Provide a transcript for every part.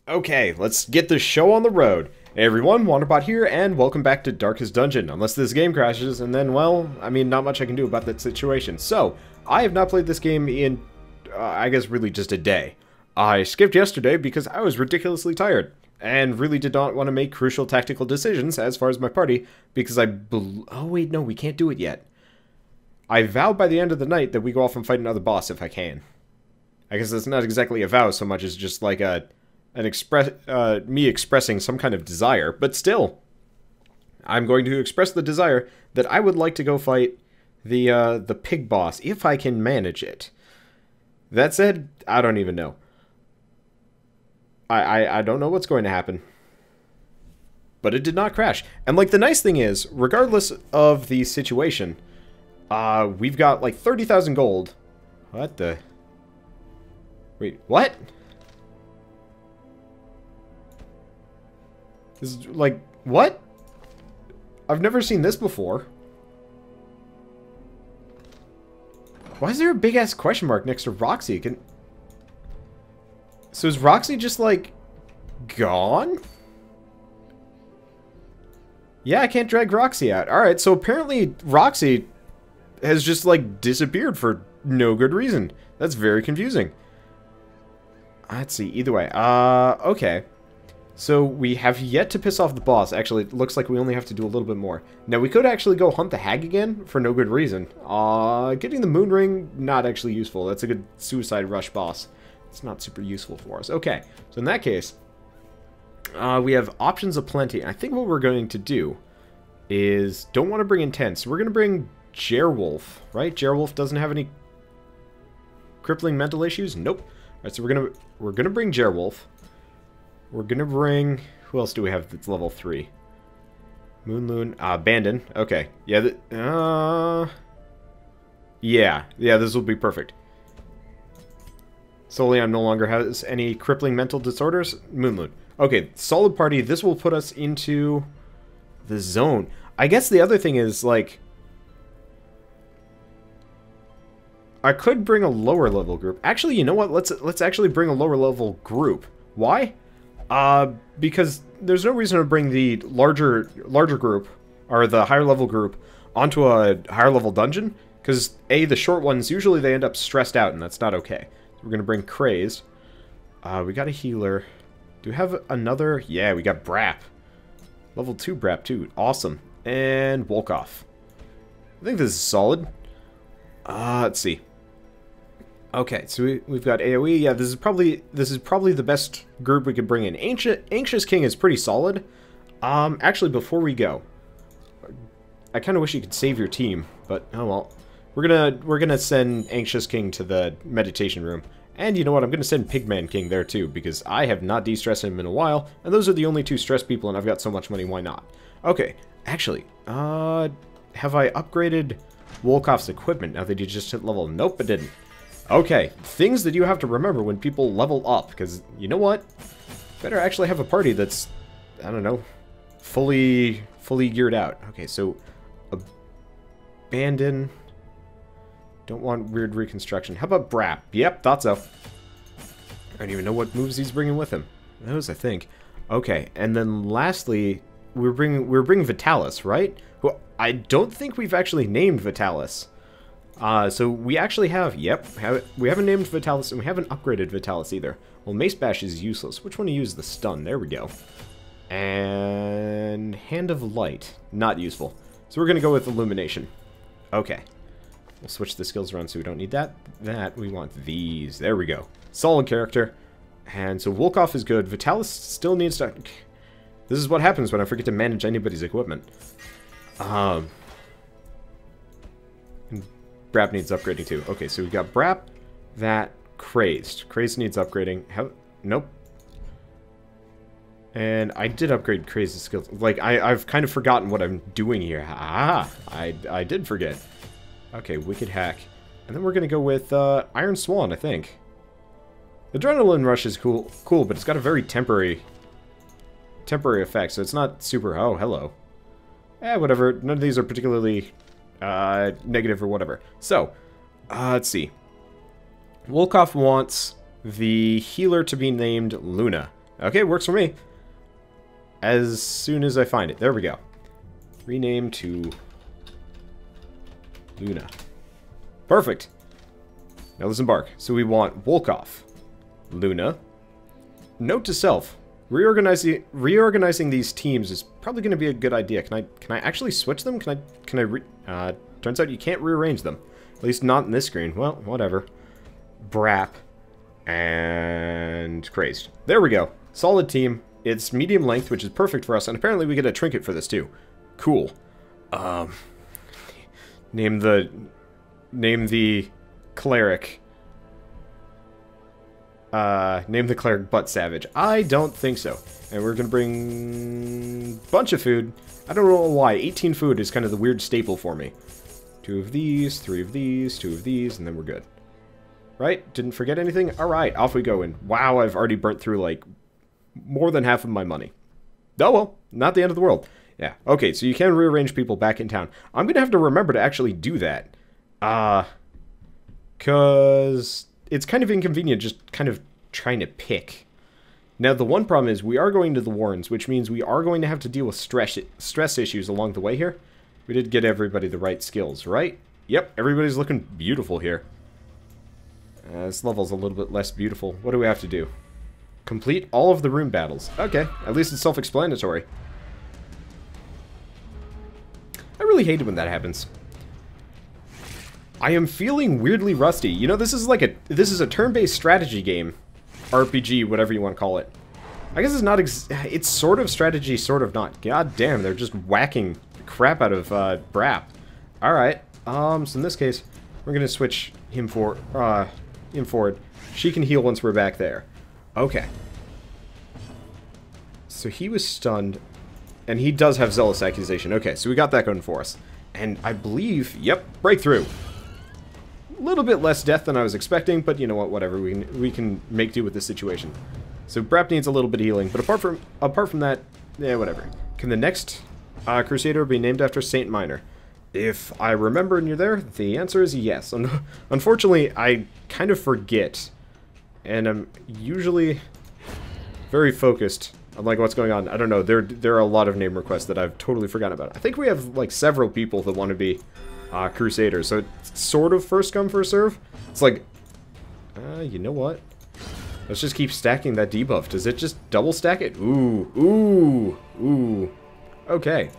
Okay, let's get the show on the road. Hey everyone, Wanderbot here, and welcome back to Darkest Dungeon. Unless this game crashes, and then, well, I mean, not much I can do about that situation. So, I have not played this game in, I guess, really just a day. I skipped yesterday because I was ridiculously tired, and really did not want to make crucial tactical decisions as far as my party, because oh wait, no, we can't do it yet. I vowed by the end of the night that we go off and fight another boss if I can. I guess that's not exactly a vow so much as just like me expressing some kind of desire, but still, I'm going to express the desire that I would like to go fight the pig boss if I can manage it. That said, I don't even know. I don't know what's going to happen. But it did not crash. And like the nice thing is, regardless of the situation, we've got like 30,000 gold. What the? Wait, what? This is like, what? I've never seen this before. Why is there a big-ass question mark next to Roxy? So is Roxy just, like, gone? Yeah, I can't drag Roxy out. Alright, so apparently Roxy has just, like, disappeared for no good reason. That's very confusing. Let's see, either way. Okay. So we have yet to piss off the boss. Actually, it looks like we only have to do a little bit more. Now, we could actually go hunt the hag again for no good reason. Getting the moon ring, not actually useful. That's a good suicide rush boss. It's not super useful for us. Okay, so in that case, we have options aplenty. I think what we're going to do is don't want to bring intense. So we're going to bring Jerwolf, right? Jerwolf doesn't have any crippling mental issues. Nope. All right, so we're gonna bring Jerwolf. We're gonna bring... Who else do we have that's level 3? Moonloon. Bandon. Okay. Yeah, yeah, this will be perfect. Solion no longer has any crippling mental disorders. Moonloon. Okay, solid party. This will put us into the zone. I guess the other thing is, like... I could bring a lower level group. Actually, you know what? Let's actually bring a lower level group. Why? Because there's no reason to bring the larger group, or the higher level group, onto a higher level dungeon. Because, A, the short ones, usually they end up stressed out, and that's not okay. So we're going to bring Crazed. We got a healer. Do we have another? Yeah, we got Brap. Level 2 Brap, too. Awesome. And Wolkoff. I think this is solid. Let's see. Okay, so we've got AoE. Yeah, this is probably the best group we could bring in. Anxious King is pretty solid. Actually, before we go, I kind of wish you could save your team, but oh well. We're gonna send Anxious King to the meditation room, and you know what? I'm gonna send Pigman King there too because I have not de-stressed him in a while, and those are the only two stressed people, and I've got so much money. Why not? Okay, actually, have I upgraded Wolkoff's equipment now that he just hit level? Nope, I didn't. Okay, things that you have to remember when people level up, because you know what? Better actually have a party that's, I don't know, fully geared out. Okay, so Abandon. Don't want weird reconstruction. How about Brap? Yep, thought so. I don't even know what moves he's bringing with him. Those, I think. Okay, and then lastly, we're bringing Vitalis, right? Who I don't think we've actually named Vitalis. So we actually have, we haven't named Vitalis, and we haven't upgraded Vitalis either. Well, Mace Bash is useless. Which one to use? The stun. There we go. And Hand of Light. Not useful. So we're going to go with Illumination. Okay. We'll switch the skills around so we don't need that. We want these. There we go. Solid character. And so Wolkoff is good. Vitalis still needs to... This is what happens when I forget to manage anybody's equipment. Brap needs upgrading too. Okay, so we got Brap, that, Crazed. Crazed needs upgrading. Nope. And I did upgrade Crazed's skills. Like, I've kind of forgotten what I'm doing here. I did forget. Okay, Wicked Hack. And then we're going to go with Iron Swan, I think. Adrenaline Rush is cool, but it's got a very temporary effect, so it's not super... Oh, hello. Whatever. None of these are particularly... negative or whatever. So, let's see. Wolkoff wants the healer to be named Luna. Okay, works for me. As soon as I find it. There we go. Rename to Luna. Perfect. Now let's embark. So we want Volkov, Luna. Note to self: reorganizing these teams is probably going to be a good idea. Can I actually switch them? Turns out you can't rearrange them. At least not in this screen. Well, whatever. Brap and Crazed. There we go. Solid team. It's medium length, which is perfect for us, and apparently we get a trinket for this too. Cool. Name the cleric. Name the cleric Butt Savage. I don't think so. And we're gonna bring a bunch of food. I don't know why. 18 food is kind of the weird staple for me. 2 of these, 3 of these, 2 of these, and then we're good. Right? Didn't forget anything? Alright, off we go. And wow, I've already burnt through, like, more than half of my money. Oh well, not the end of the world. Yeah, okay, so you can rearrange people back in town. I'm gonna have to remember to actually do that. Cause it's kind of inconvenient just kind of trying to pick. Now, the one problem is we are going to the Warrens, which means we are going to have to deal with stress issues along the way here. We did get everybody the right skills, right? Yep, everybody's looking beautiful here. This level's a little bit less beautiful. What do we have to do? Complete all of the room battles. Okay, at least it's self-explanatory. I really hate it when that happens. I am feeling weirdly rusty. You know, this is a turn-based strategy game. RPG, whatever you want to call it. I guess it's not it's sort of strategy, sort of not. God damn, they're just whacking the crap out of Brap. Alright, so in this case, we're gonna switch him forward. She can heal once we're back there. Okay. So he was stunned, and he does have Zealous Accusation. Okay, so we got that going for us. And I believe, yep, breakthrough. A little bit less death than I was expecting, but you know what, whatever, we can make do with this situation. So Brap needs a little bit of healing, but apart from that, yeah, whatever. Can the next Crusader be named after Saint Minor? If I remember and you're there, the answer is yes. Unfortunately, I kind of forget, and I'm usually very focused on like what's going on. I don't know, there are a lot of name requests that I've totally forgotten about. I think we have like several people that want to be Crusaders, so it's sort of first come, first serve. It's like, you know what? Let's just keep stacking that debuff. Does it just double stack it? Ooh, ooh, ooh. Okay,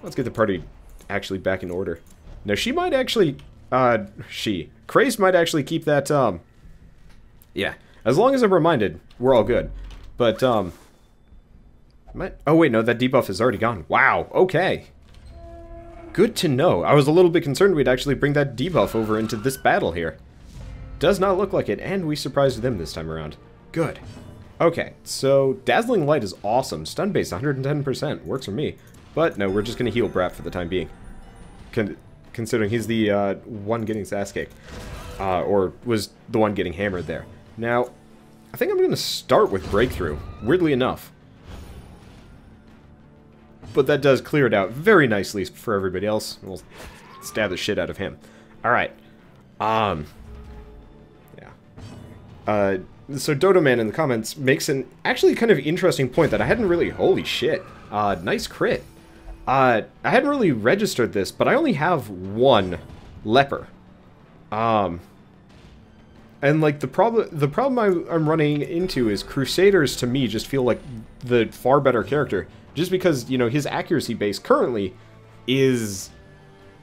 let's get the party actually back in order. Now she might actually, Crazed might actually keep that, yeah. As long as I'm reminded, we're all good. But, oh wait, no, that debuff is already gone. Wow, okay. Good to know. I was a little bit concerned we'd actually bring that debuff over into this battle here. Does not look like it, and we surprised them this time around. Good. Okay, so Dazzling Light is awesome. Stun base 110%. Works for me. But no, we're just going to heal Brap for the time being. Considering he's the one getting his ass kicked. Or was the one getting hammered there. Now, I think I'm going to start with Breakthrough. Weirdly enough. But that does clear it out very nicely for everybody else. We'll stab the shit out of him. Alright. Yeah. So Dodo Man in the comments makes an actually kind of interesting point that I hadn't really... Holy shit. Nice crit. I hadn't really registered this, but I only have one Leper. And like the problem I'm running into is Crusaders to me just feel like the far better character. Just because, you know, his accuracy base currently is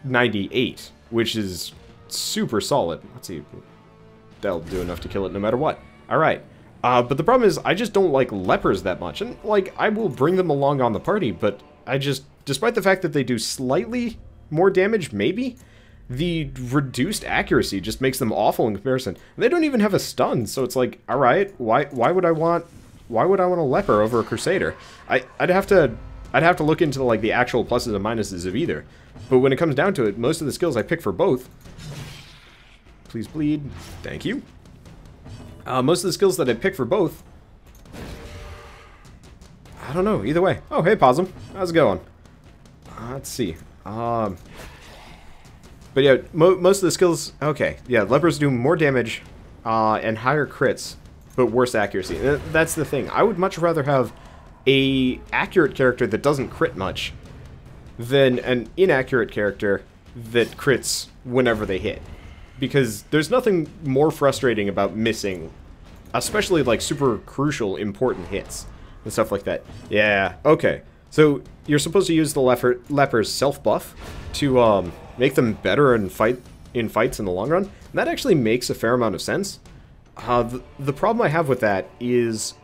98, which is super solid. Let's see. That'll do enough to kill it no matter what. Alright. But the problem is, I just don't like Lepers that much. And, like, I will bring them along on the party, but I just, despite the fact that they do slightly more damage, maybe, the reduced accuracy just makes them awful in comparison. And they don't even have a stun, so it's like, alright, why would I want a Leper over a Crusader? I'd have to look into like the actual pluses and minuses of either. But when it comes down to it, most of the skills I pick for both. Please bleed. Thank you. Most of the skills that I pick for both. I don't know. Either way. Oh, hey, Possum. How's it going? Let's see. But yeah, most of the skills. Okay. Yeah, Lepers do more damage and higher crits. but worse accuracy. That's the thing. I would much rather have a accurate character that doesn't crit much than an inaccurate character that crits whenever they hit. Because there's nothing more frustrating about missing, especially like super crucial, important hits and stuff like that. Yeah, okay. So you're supposed to use the Leper's self-buff to make them better in fights in the long run. And that actually makes a fair amount of sense. The problem I have with that is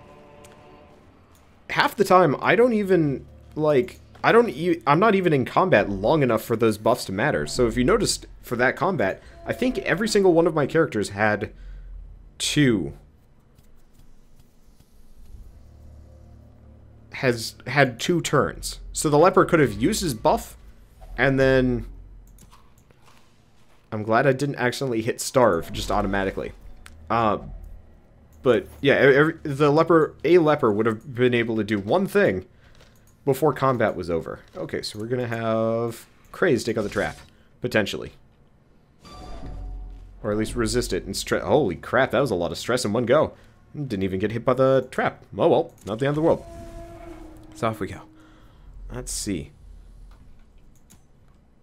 half the time I don't even, like, I'm not even in combat long enough for those buffs to matter. So if you noticed for that combat, I think every single one of my characters had two. Had 2 turns. So the Leper could have used his buff, and then... I'm glad I didn't accidentally hit starve just automatically. But yeah, a Leper would have been able to do one thing before combat was over. Okay, so we're gonna have Craze take out the trap, potentially. Or at least resist it. And holy crap, that was a lot of stress in one go. Didn't even get hit by the trap. Oh well, not the end of the world. So off we go. Let's see.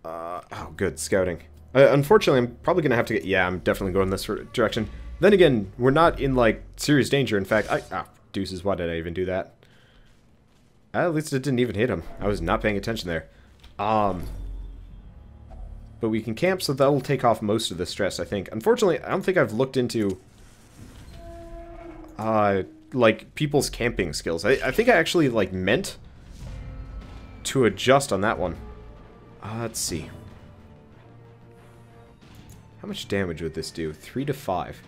Oh, good, scouting. Unfortunately, I'm probably gonna have to get... Yeah, I'm definitely going this direction. Then again, we're not in, like, serious danger. In fact, deuces, why did I even do that? At least it didn't even hit him. I was not paying attention there. But we can camp, so that'll take off most of the stress, I think. Unfortunately, I don't think I've looked into... like, people's camping skills. I think I actually, like, meant to adjust on that one. Let's see. How much damage would this do? 3 to 5.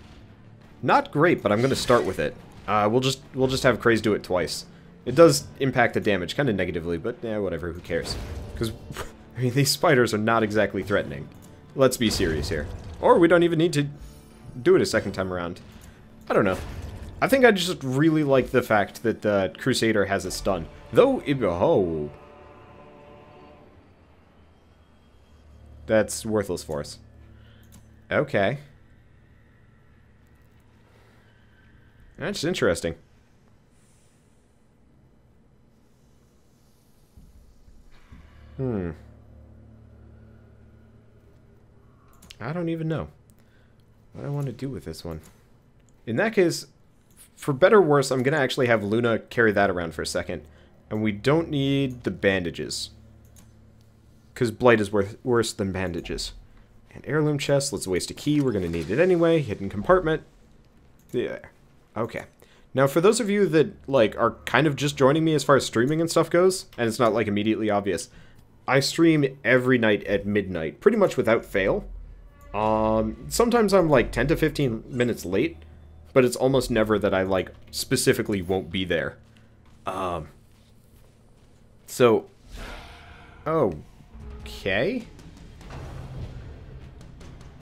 Not great, but I'm going to start with it. We'll just have Craze do it twice. It does impact the damage kind of negatively, but yeah, whatever, who cares? Because, I mean, these spiders are not exactly threatening. Let's be serious here. Or we don't even need to do it a second time around. I don't know. I think I just really like the fact that the Crusader has a stun. Though, oh. That's worthless for us. Okay. That's interesting. I don't even know what I want to do with this one. In that case, for better or worse, I'm going to actually have Luna carry that around for a second. And we don't need the bandages. Because Blight is worse than bandages. And heirloom chest, let's waste a key. We're going to need it anyway. Hidden compartment. Yeah. Okay. Now, for those of you that, like, are kind of just joining me as far as streaming and stuff goes, and it's not, like, immediately obvious, I stream every night at midnight, pretty much without fail. Sometimes I'm, like, 10 to 15 minutes late, but it's almost never that I, like, specifically won't be there. So... Okay...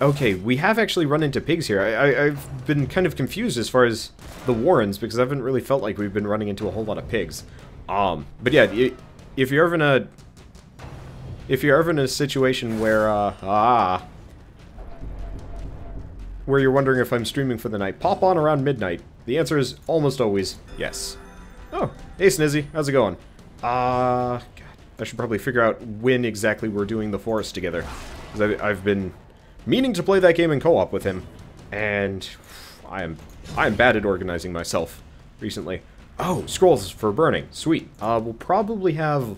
Okay, we have actually run into pigs here. I've been kind of confused as far as the Warrens, because I haven't really felt like we've been running into a whole lot of pigs. But yeah, if you're ever in a situation where, where you're wondering if I'm streaming for the night, pop on around midnight. The answer is almost always yes. Oh, hey Snizzy, how's it going? God, I should probably figure out when exactly we're doing the forest together, because I've been meaning to play that game in co-op with him, and I am bad at organizing myself recently. Oh, scrolls for burning. Sweet. We'll probably have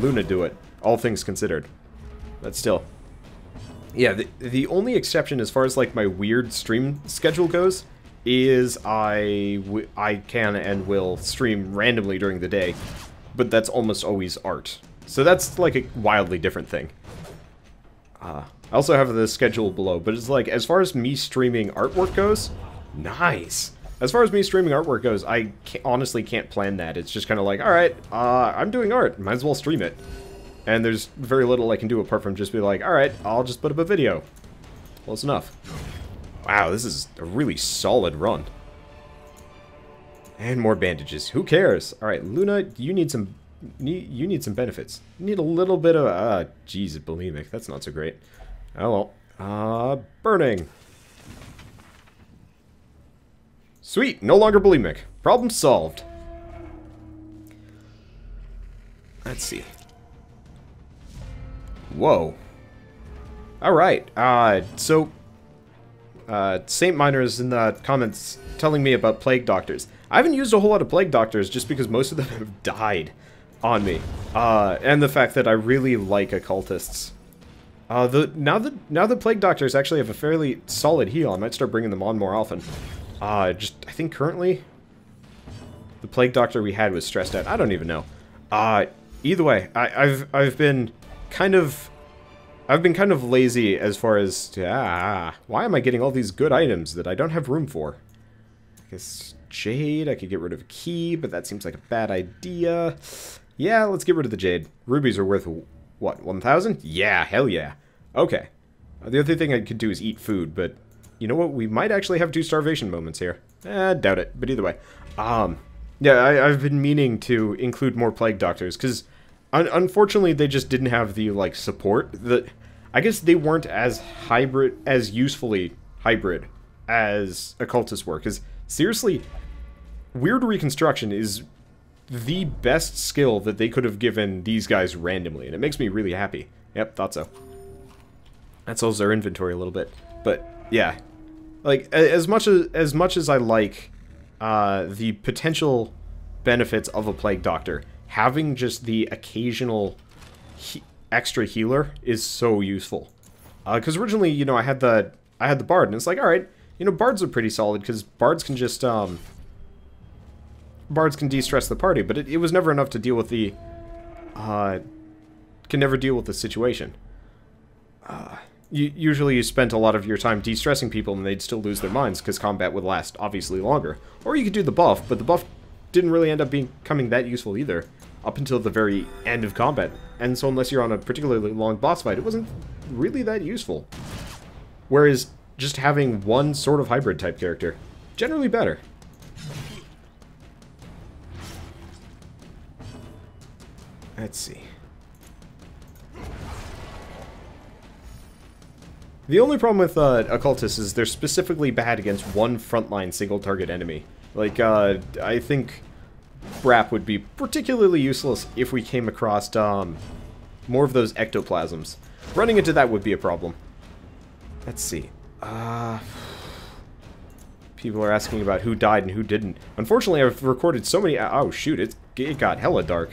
Luna do it, all things considered. But still. Yeah, the only exception as far as, like, my weird stream schedule goes is I can and will stream randomly during the day, but that's almost always art. So that's, like, a wildly different thing. I also have the schedule below, but it's like, as far as me streaming artwork goes, nice. As far as me streaming artwork goes, I honestly can't plan that. It's just kind of like, alright, I'm doing art, might as well stream it. And there's very little I can do apart from just be like, alright, I'll just put up a video. Close enough. Wow, this is a really solid run. And more bandages. Who cares? Alright, Luna, you need some benefits. You need a little bit of... geez, bulimic. That's not so great. Oh well. Burning. Sweet, no longer bulimic. Problem solved. Let's see. Whoa. Alright, so... Saint Miner's in the comments telling me about plague doctors. I haven't used a whole lot of plague doctors just because most of them have died on me. And the fact that I really like occultists. Now that plague doctors actually have a fairly solid heal, I might start bringing them on more often. I think currently the plague doctor we had was stressed out. I don't even know. Either way, I've been kind of lazy as far as why am I getting all these good items that I don't have room for? I guess jade, I could get rid of a key, but that seems like a bad idea. Yeah, let's get rid of the jade. Rubies are worth, what, 1,000? Yeah, hell yeah. Okay. The other thing I could do is eat food, but you know what? We might actually have 2 starvation moments here. Doubt it, but either way. Yeah, I've been meaning to include more plague doctors, because unfortunately they just didn't have the, like, support. I guess they weren't as usefully hybrid as occultists were, because seriously, weird reconstruction is the best skill that they could have given these guys randomly, and it makes me really happy. Yep, thought so. That solves our inventory a little bit, but yeah, like as much as I like the potential benefits of a plague doctor, having just the occasional extra healer is so useful. Because originally, you know, I had the bard, and it's like, all right, you know, bards are pretty solid because bards can just bards can de-stress the party, but it was never enough to deal with the can never deal with the situation. Usually you spent a lot of your time de-stressing people and they'd still lose their minds because combat would last obviously longer. Or you could do the buff, but the buff didn't really end up becoming that useful either up until the very end of combat. And so unless you're on a particularly long boss fight, it wasn't really that useful. Whereas just having one sort of hybrid type character, generally better. Let's see. The only problem with occultists is they're specifically bad against one frontline single target enemy. Like, I think Brap would be particularly useless if we came across more of those ectoplasms. Running into that would be a problem. Let's see. People are asking about who died and who didn't. Unfortunately, I've recorded so many... Oh, shoot, it got hella dark.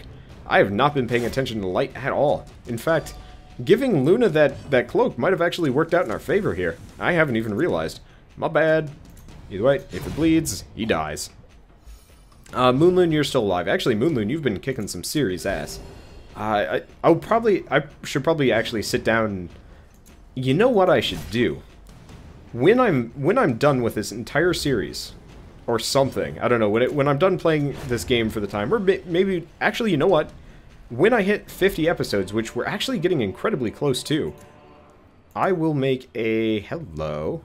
I have not been paying attention to light at all. In fact, giving Luna that cloak might have actually worked out in our favor here. I haven't even realized. My bad. Either way, if it bleeds, he dies. Moonloon, you're still alive. Actually, Moonloon, you've been kicking some serious ass. I should probably actually sit down and... You know what I should do? When I'm done with this entire series, or something, I don't know, when I'm done playing this game for the time, or maybe, actually, you know what? When I hit 50 episodes, which we're actually getting incredibly close to, I will make a... Hello?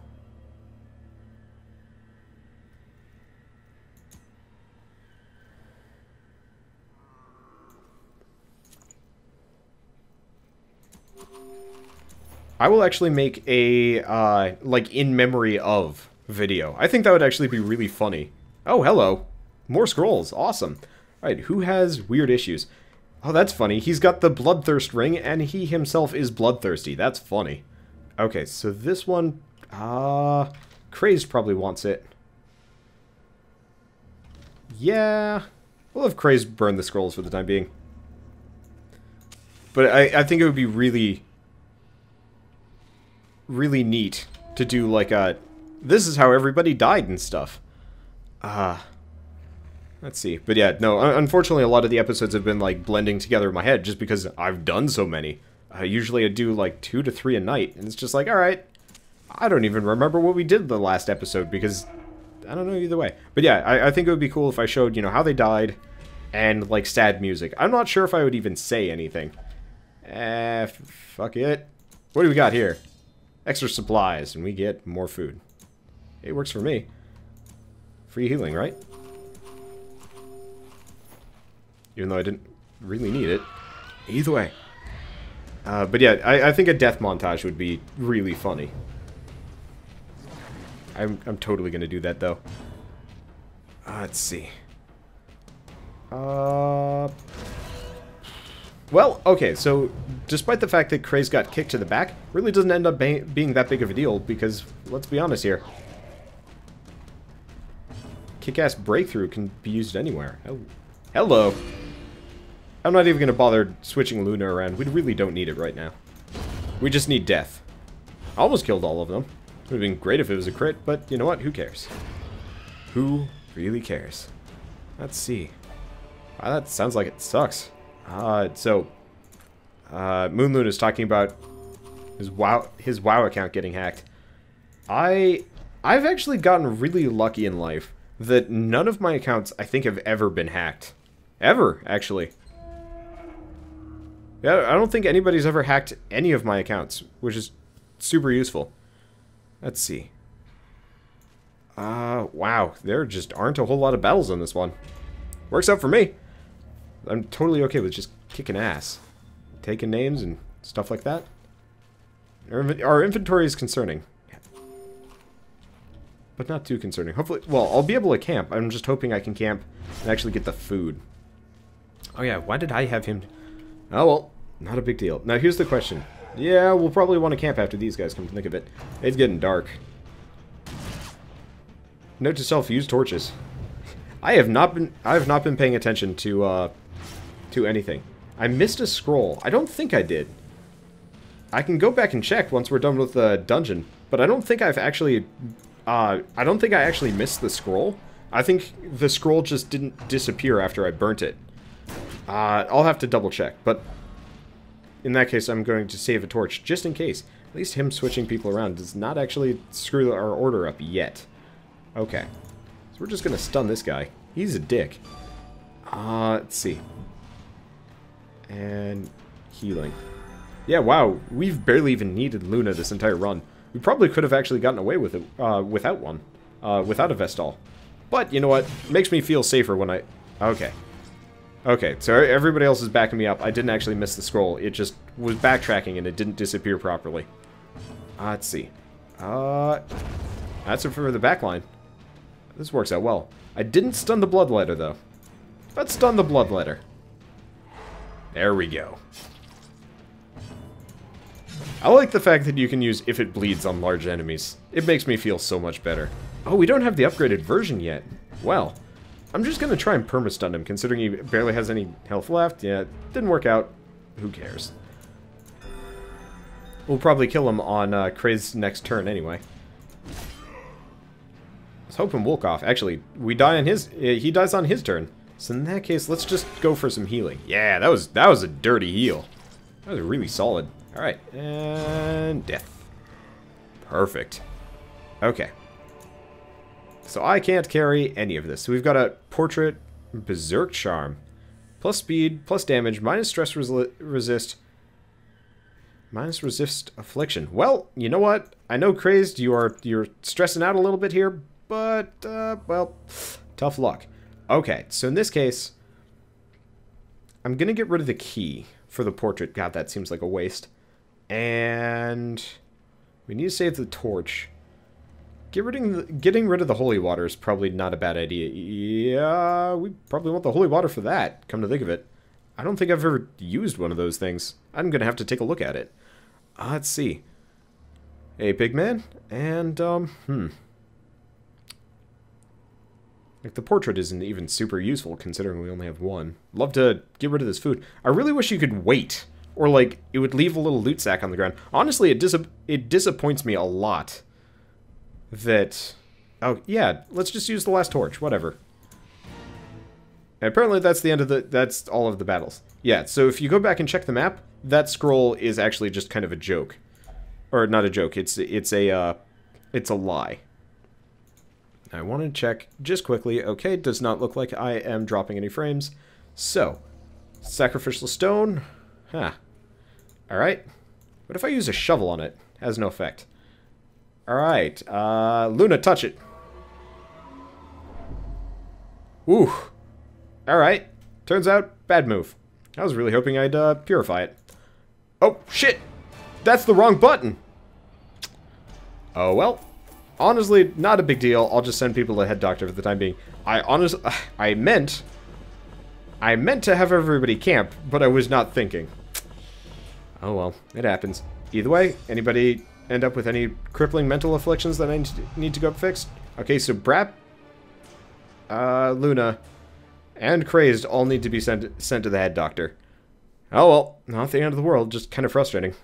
I will actually make a, like, in memory of video. I think that would actually be really funny. Oh, hello. More scrolls. Awesome. Alright, who has weird issues? Oh, that's funny. He's got the bloodthirst ring, and he himself is bloodthirsty. That's funny. Okay, so this one... Crazed probably wants it. Yeah. We'll have Crazed burn the scrolls for the time being. But I think it would be really neat to do, like, a... This is how everybody died and stuff. Let's see. But yeah, no, unfortunately a lot of the episodes have been, like, blending together in my head just because I've done so many. Usually I do, like, 2 to 3 a night, and it's just like, alright, I don't even remember what we did the last episode because I don't know either way. But yeah, I think it would be cool if I showed, you know, how they died and, like, sad music. I'm not sure if I would even say anything. Fuck it. What do we got here? Extra supplies, and we get more food. It works for me. Free healing, right? Even though I didn't really need it. Either way. But yeah, I think a death montage would be really funny. I'm totally gonna do that, though. Let's see. Well, okay, so despite the fact that Craze got kicked to the back, really doesn't end up being that big of a deal because, let's be honest here, kick-ass breakthrough can be used anywhere. Oh, hello. I'm not even going to bother switching Luna around. We really don't need it right now. We just need death. I almost killed all of them. It would have been great if it was a crit, but you know what? Who cares? Who really cares? Let's see. Wow, that sounds like it sucks. Moonloon is talking about his WoW account getting hacked. I've actually gotten really lucky in life that none of my accounts, I think, have ever been hacked. Ever, actually. Yeah, I don't think anybody's ever hacked any of my accounts, which is super useful. Let's see. Wow, there just aren't a whole lot of battles on this one. Works out for me. I'm totally okay with just kicking ass. Taking names and stuff like that. Our inventory is concerning. But not too concerning. Hopefully, well, I'll be able to camp. I'm just hoping I can camp and actually get the food. Oh yeah, why did I have him? Oh well, not a big deal. Now here's the question. Yeah, we'll probably want to camp after these guys, come to think of it. It's getting dark. Note to self, use torches. I have not been paying attention to anything. I missed a scroll. I don't think I did. I can go back and check once we're done with the dungeon, but I don't think I've actually I don't think I actually missed the scroll. I think the scroll just didn't disappear after I burnt it. I'll have to double check, but in that case I'm going to save a torch just in case. At least him switching people around does not actually screw our order up yet. Okay. So we're just gonna stun this guy. He's a dick. Let's see. And healing. Yeah, wow. We've barely even needed Luna this entire run. We probably could have actually gotten away with it without one. Without a Vestal. But, you know what? It makes me feel safer when I... Okay. Okay, so everybody else is backing me up. I didn't actually miss the scroll. It just was backtracking and it didn't disappear properly. Let's see. That's it for the backline. This works out well. I didn't stun the Bloodletter, though. Let's stun the Bloodletter. There we go. I like the fact that you can use if it bleeds on large enemies. It makes me feel so much better. Oh, we don't have the upgraded version yet. Well, I'm just going to try and perma-stun him, considering he barely has any health left. Yeah, didn't work out. Who cares? We'll probably kill him on Craze's next turn anyway. I was hoping Wolkoff. Actually, we die on his... he dies on his turn. So in that case, let's just go for some healing. Yeah, that was a dirty heal. That was really solid. Alright, and death. Perfect. Okay. So I can't carry any of this. So we've got a Portrait, Berserk Charm. Plus speed, plus damage, minus stress resist, minus resist affliction. Well, you know what? I know, Crazed, you're stressing out a little bit here, but, well, tough luck. Okay, so in this case, I'm gonna get rid of the key for the portrait. God, that seems like a waste. And we need to save the torch. Getting rid of the holy water is probably not a bad idea. Yeah, we probably want the holy water for that, come to think of it. I don't think I've ever used one of those things. I'm gonna have to take a look at it. Let's see. Hey, big man. And, like, the portrait isn't even super useful, considering we only have one. Love to get rid of this food. I really wish you could wait. Or, like, it would leave a little loot sack on the ground. Honestly, it disappoints me a lot that... Oh, yeah, let's just use the last torch. Whatever. And apparently that's the end of the... That's all of the battles. Yeah, so if you go back and check the map, that scroll is actually just kind of a joke. Or, not a joke. It's a lie. I want to check just quickly. Okay, does not look like I am dropping any frames. So, sacrificial stone. Huh. Alright. What if I use a shovel on it? Has no effect. Alright. Luna, touch it. Ooh. Alright. Turns out, bad move. I was really hoping I'd purify it. Oh, shit! That's the wrong button! Oh, well. honestly, not a big deal. I'll just send people to head doctor for the time being. I meant to have everybody camp, but I was not thinking. Oh well, it happens. Either way, anybody end up with any crippling mental afflictions that I need to go fixed? Okay, so Brap, Luna, and Crazed all need to be sent to the head doctor. Oh well, not the end of the world, just kind of frustrating.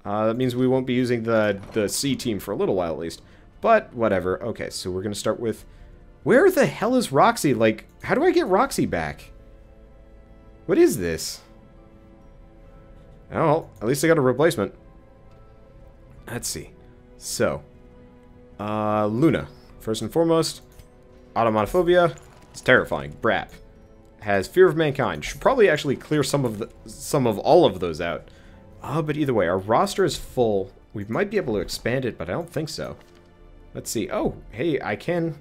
That means we won't be using the C team for a little while at least. But, whatever. Okay, so we're going to start with... Where the hell is Roxy? Like, how do I get Roxy back? What is this? Oh, well, at least I got a replacement. Let's see. So, Luna. First and foremost, automonophobia. It's terrifying. Brap has fear of mankind. Should probably actually clear some of all of those out. But either way, our roster is full. We might be able to expand it, but I don't think so. Let's see. Oh, hey, I can...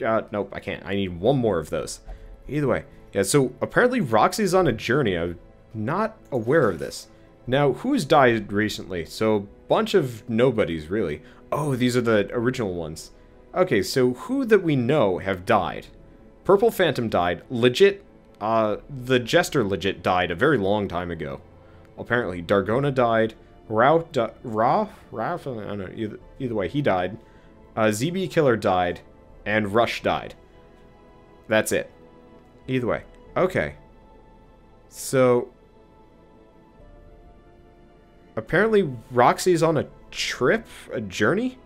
nope, I can't. I need one more of those. Either way. Yeah, so apparently Roxy's on a journey. I'm not aware of this. Now, who's died recently? So, bunch of nobodies, really. Oh, these are the original ones. Okay, so who that we know have died? Purple Phantom died. Legit, the Jester legit died a very long time ago. Apparently, Dargona died. Ra? I don't know. Either way, he died. ZB Killer died, and Rush died. That's it. Either way. Okay. So, apparently Roxy's on a trip, a journey,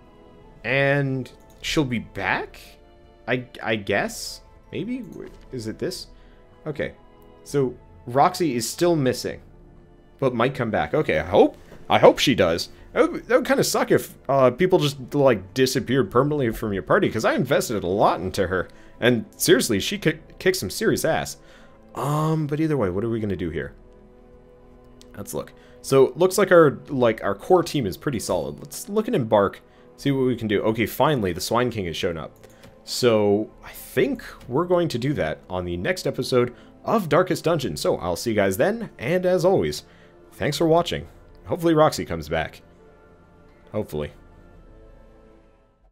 and she'll be back? I guess? Maybe? Is it this? Okay. So, Roxy is still missing, but might come back. Okay, I hope she does. That would kind of suck if people just, like, disappeared permanently from your party, because I invested a lot into her. And, seriously, she kicked some serious ass. But either way, what are we going to do here? Let's look. So, looks like our core team is pretty solid. Let's look at Embark, see what we can do. Okay, finally, the Swine King has shown up. So, I think we're going to do that on the next episode of Darkest Dungeon. So, I'll see you guys then, and as always, thanks for watching. Hopefully Roxy comes back. Hopefully.